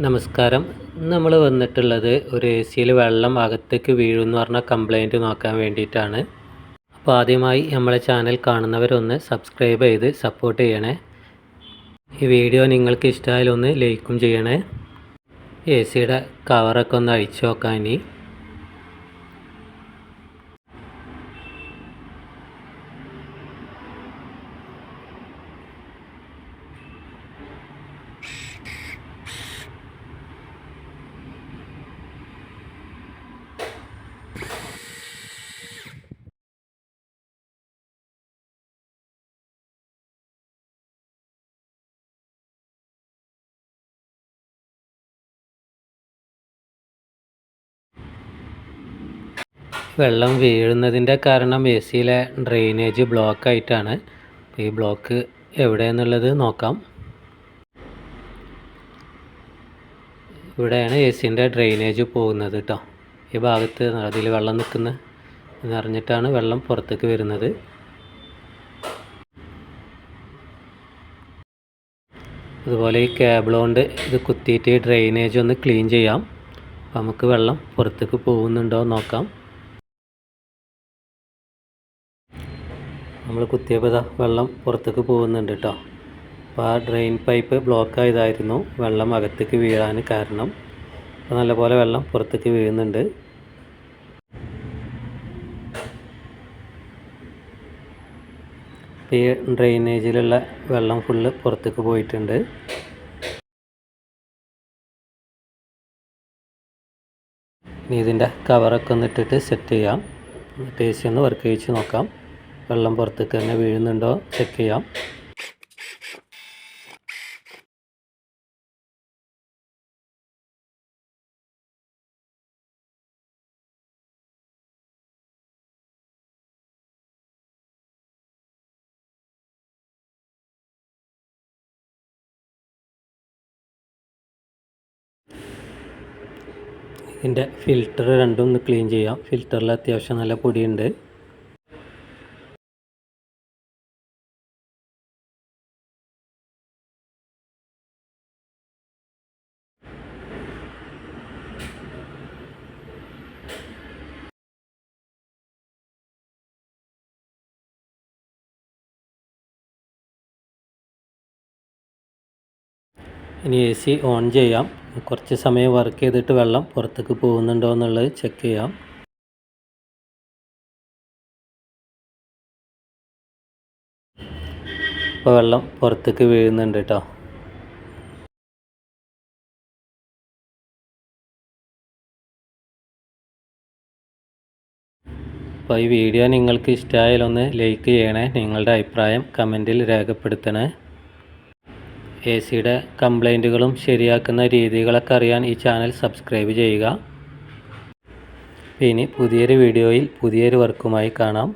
നമസ്കാരം. നമ്മൾ വന്നിട്ടുള്ളത് ഒരു എ സിയിൽ വെള്ളം അകത്തേക്ക് വീഴുമെന്ന് പറഞ്ഞ കംപ്ലൈൻറ്റ് നോക്കാൻ വേണ്ടിയിട്ടാണ്. അപ്പോൾ ആദ്യമായി നമ്മളെ ചാനൽ കാണുന്നവരൊന്ന് സബ്സ്ക്രൈബ് ചെയ്ത് സപ്പോർട്ട് ചെയ്യണേ. ഈ വീഡിയോ നിങ്ങൾക്ക് ഇഷ്ടമായാൽ ഒന്ന് ലൈക്കും ചെയ്യണേ. എ സിയുടെ കവറൊക്കെ ഒന്ന് അഴിച്ചു നോക്കാം. ഇനി വെള്ളം വീഴുന്നതിൻ്റെ കാരണം എ സിയിലെ ഡ്രെയിനേജ് ബ്ലോക്കായിട്ടാണ്. ഈ ബ്ലോക്ക് എവിടെയെന്നുള്ളത് നോക്കാം. ഇവിടെയാണ് എ സിൻ്റെ ഡ്രെയിനേജ് പോകുന്നത് കേട്ടോ. ഈ ഭാഗത്ത് അതിൽ വെള്ളം നിൽക്കുന്ന എന്നറിഞ്ഞിട്ടാണ് വെള്ളം പുറത്തേക്ക് വരുന്നത്. അതുപോലെ ഈ കേബിൾ കൊണ്ട് ഇത് കുത്തിയിട്ട് ഡ്രെയിനേജ് ഒന്ന് ക്ലീൻ ചെയ്യാം. അപ്പോൾ നമുക്ക് വെള്ളം പുറത്തേക്ക് പോകുന്നുണ്ടോ നോക്കാം. നമ്മൾ കുത്തിയപ്പോൾ വെള്ളം പുറത്തേക്ക് പോകുന്നുണ്ട് കേട്ടോ. അപ്പോൾ ആ ഡ്രെയിൻ പൈപ്പ് ബ്ലോക്ക് ആയതായിരുന്നു വെള്ളം അകത്തേക്ക് വീഴാൻ കാരണം. അപ്പോൾ നല്ലപോലെ വെള്ളം പുറത്തേക്ക് വീഴുന്നുണ്ട്. ഈ ഡ്രെയിനേജിലുള്ള വെള്ളം ഫുള്ള് പുറത്തേക്ക് പോയിട്ടുണ്ട്. ഇനി ഇതിൻ്റെ കവറൊക്കെ ഒന്ന് ഇട്ടിട്ട് സെറ്റ് ചെയ്യാം. എ സി ഒന്ന് വർക്ക് ചെയ്യിച്ച് നോക്കാം. വെള്ളം പുറത്തേക്ക് തന്നെ വീഴുന്നുണ്ടോ ചെക്ക് ചെയ്യാം. ഇതിൻ്റെ ഫിൽറ്റർ രണ്ടും ഒന്ന് ക്ലീൻ ചെയ്യാം. ഫിൽറ്ററിൽ അത്യാവശ്യം നല്ല പൊടിയുണ്ട്. ഇനി എ സി ഓൺ ചെയ്യാം. കുറച്ച് സമയം വർക്ക് ചെയ്തിട്ട് വെള്ളം പുറത്തേക്ക് പോകുന്നുണ്ടോ എന്നുള്ളത് ചെക്ക് ചെയ്യാം. ഇപ്പോൾ വെള്ളം പുറത്തേക്ക് വീഴുന്നുണ്ട് കേട്ടോ. അപ്പോൾ ഈ വീഡിയോ നിങ്ങൾക്ക് ഇഷ്ടമായാലൊന്ന് ലൈക്ക് ചെയ്യണേ. നിങ്ങളുടെ അഭിപ്രായം കമൻറ്റിൽ രേഖപ്പെടുത്തണേ. എ സിയുടെ കംപ്ലൈൻറ്റുകളും ശരിയാക്കുന്ന രീതികളൊക്കെ അറിയാൻ ഈ ചാനൽ സബ്സ്ക്രൈബ് ചെയ്യുക. ഇനി പുതിയൊരു വീഡിയോയിൽ പുതിയൊരു വർക്കുമായി കാണാം.